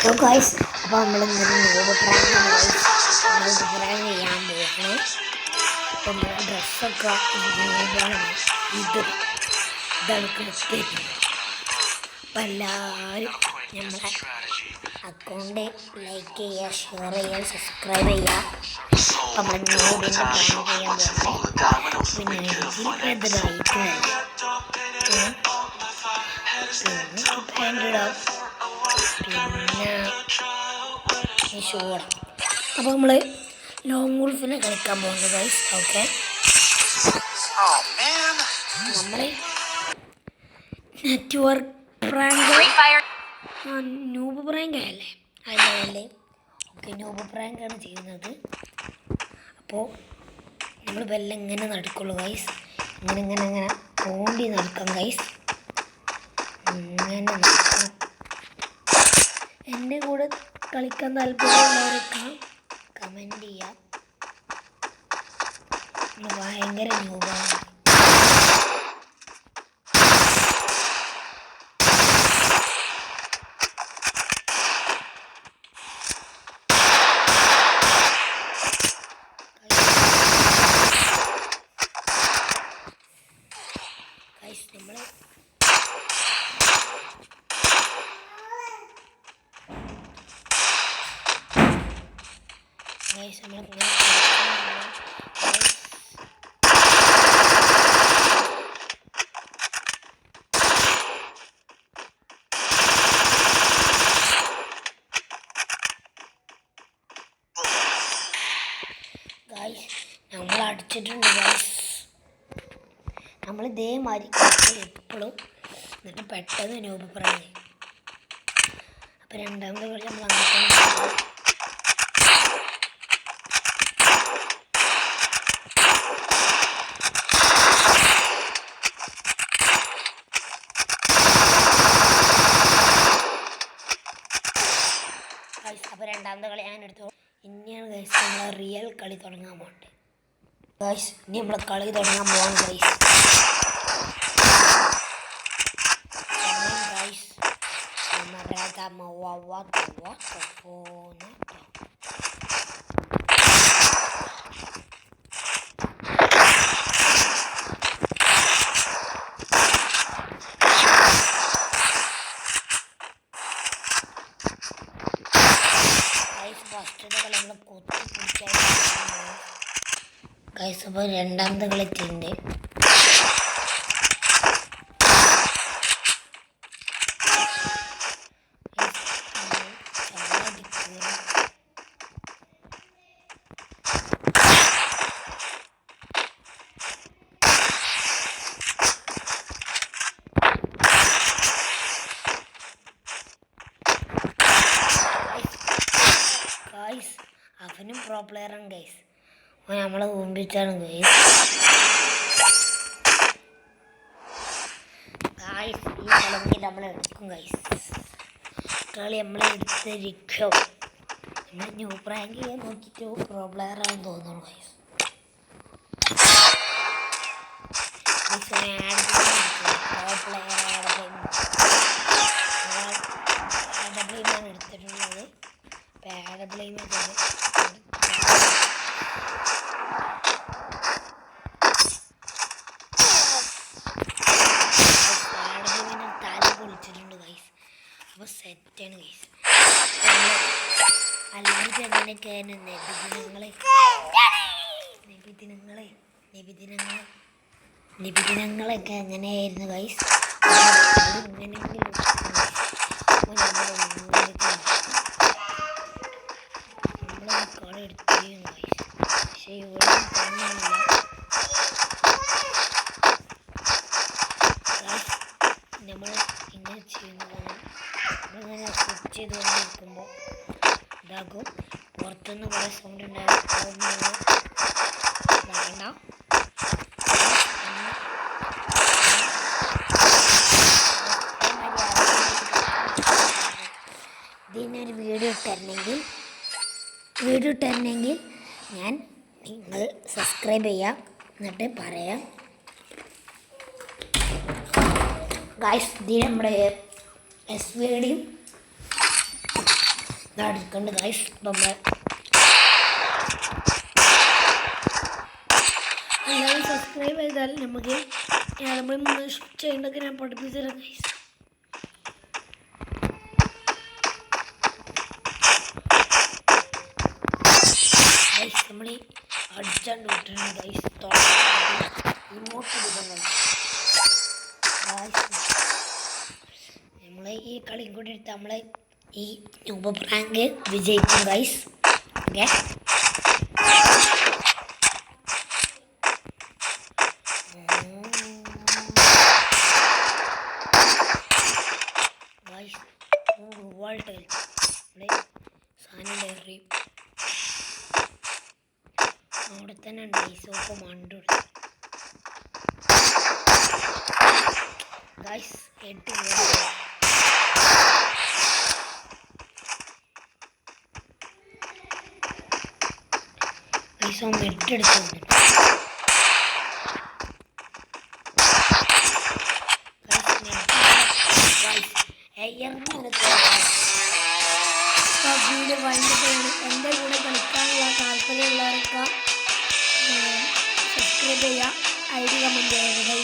അപ്പോൾ ഗൈസ് അപ്പോൾ നമ്മളിന്നൊരു knob prank ചെയ്യാൻ പോകണം. അപ്പോൾ നമ്മുടെ ഡ്രസ്സൊക്കെ നോബാണ്. ഇതാണ് ക്രിക്കറ്റ്. അപ്പം എല്ലാവരും നമ്മളെ അക്കൗണ്ട് ലൈക്ക് ചെയ്യുക, ഷെയർ ചെയ്യുക, സബ്സ്ക്രൈബ് ചെയ്യുക. അപ്പം നമ്മൾ നോബിൻ്റെ പ്രാങ്ക് ചെയ്യാൻ പോകണം. പിന്നെ എതിരായിട്ട് പിന്നെ ഷോർട്ട്. അപ്പോൾ നമ്മൾ ലോങ് ഗോൾഫിനെ കളിക്കാൻ പോകുന്നത് ഗൈസ്. ഓക്കെ, നമ്മൾ നെറ്റ്വർക്ക് പ്രാങ്ക് നൂബ് പ്രാങ്ക് അല്ലേ അതല്ലേ? ഓക്കെ, നൂബ് പ്രാങ്കാണ് ചെയ്യുന്നത്. അപ്പോൾ നമ്മൾ വെല്ലം ഇങ്ങനെ നടക്കുള്ളൂ ഗൈസ്. ഇങ്ങനെ തോണ്ടി നടക്കാം ഗൈസ്. ഇങ്ങനെ നടക്കണം. എൻ്റെ കൂടെ കളിക്കാൻ താല്പര്യമുള്ളവരൊക്കെ കമൻറ്റ് ചെയ്യാം. ഭയങ്കര നൂബാണ്. നമ്മൾ നമ്മൾ അടിച്ചിട്ടുണ്ട് ഗൈസ്. നമ്മൾ ഇതേമാതിരി എപ്പോഴും എന്നിട്ട് പെട്ടെന്ന് നൂബ് പ്രാങ്ക്. അപ്പം രണ്ടാമത്തെ കളി നമ്മൾ അങ്ങനെ ഗൈസ്. അപ്പോൾ രണ്ടാമത്തെ കളി ഞാൻ എടുത്തു. ഇനിയാണ് ഗൈസ് നമ്മൾ റിയൽ കളി തുടങ്ങാൻ പോകട്ടെ ഗൈസ്. ഇനി നമ്മൾ കളി തുടങ്ങാൻ പോകാം ഗൈസ്. ഫസ്റ്റത്തെ കളി നമ്മൾ കൊത്തി പിടിച്ചാൽ ഗൈസ്. അപ്പോൾ രണ്ടാമത്തെ കളിച്ചിട്ടുണ്ട്. ഗൈസ് അവനും പ്രോ പ്ലെയറാണ് ഗൈസ്. അവൻ നമ്മളെ ഊമ്പിച്ചാണ് ഗൈസ്. ഗൈസ് ഈ കളി നമ്മൾ എടുക്കും ഗൈസ്. കളി നമ്മളെ എടുത്തിരിക്കും. നമ്മൾ ന്യൂ പ്രാങ്ക് ചെയ്യാൻ നോക്കിയിട്ട് പ്രോ പ്ലെയറാണെന്ന് തോന്നുന്നു ഗൈസ്. പ്രോ പ്ലെയർ ആഡബ്ലെയിമാണ് എടുത്തിട്ടുള്ളത്. ആഡബ്ലെയിം തല പൊളിച്ചിട്ടുണ്ട് ഗൈസ്. അപ്പോൾ സെറ്റാണ് ഗൈസ്. അല്ലാതെ എങ്ങനെയൊക്കെയാണ് നിബിദിനങ്ങളൊക്കെ എങ്ങനെയായിരുന്നു ഗൈസ്. ഇങ്ങനെയെങ്കിലും കളി എടുത്തിരുന്നു ഗൈസ്. പക്ഷേ ഇവിടെ കാണുന്നില്ല. നമ്മൾ ഇങ്ങനെ ചെയ്യുന്നതാണ്. നമ്മളിങ്ങനെ സ്വിച്ച് ചെയ്തുകൊണ്ടിരിക്കുമ്പോൾ ഇതാകും. പുറത്തുനിന്ന് കുറേ സൗണ്ട് ഉണ്ടാകും. വേണ്ട ഇതിനൊരു വീഡിയോ ഇട്ടിരുന്നെങ്കിൽ നിങ്ങൾ സബ്സ്ക്രൈബ് ചെയ്യാം. എന്നിട്ട് പറയാം ഗൈസ്. ഇതിന് നമ്മുടെ SVD ഇതാ എടുക്കണ്ട് ഗൈസ്. നമ്മൾ എല്ലാവരും സബ്സ്ക്രൈബ് ചെയ്താൽ നമുക്ക് നമ്മൾ ചെയ്യേണ്ടതൊക്കെ ഞാൻ പഠിപ്പിച്ചു തരാം ഗൈസ്. ഗൈസ് നമ്മൾ അടിച്ചാണ്ട് വിട്ടിട്ടുണ്ട് ഗൈസ്. ഇങ്ങോട്ട് വിടുന്നത് നമ്മൾ ഈ കളി കൂടി എടുത്ത് നമ്മൾ ഈ ഉപപ്രാങ്ക് വിജയിക്കും ഗൈസ്. ഓക്കെ, ഗൈസ് വേൾഡ് ഇവിടെ സാധനം ഡയറി അവിടെ തന്നെ ഉണ്ട് ഗൈസ്. ഒപ്പം മണ്ടു ഗൈസ് 8 ഗൈസ് 8 എടുത്തു. വീഡിയോ വൈകിട്ടാണ്. എൻ്റെ കൂടെ കളിക്കാനുള്ള താല്പര്യമുള്ളവരൊക്കെ സബ്സ്ക്രൈബ് ചെയ്യുക, ID കമൻറ്റ് ചെയ്യുക ഗൈസ്.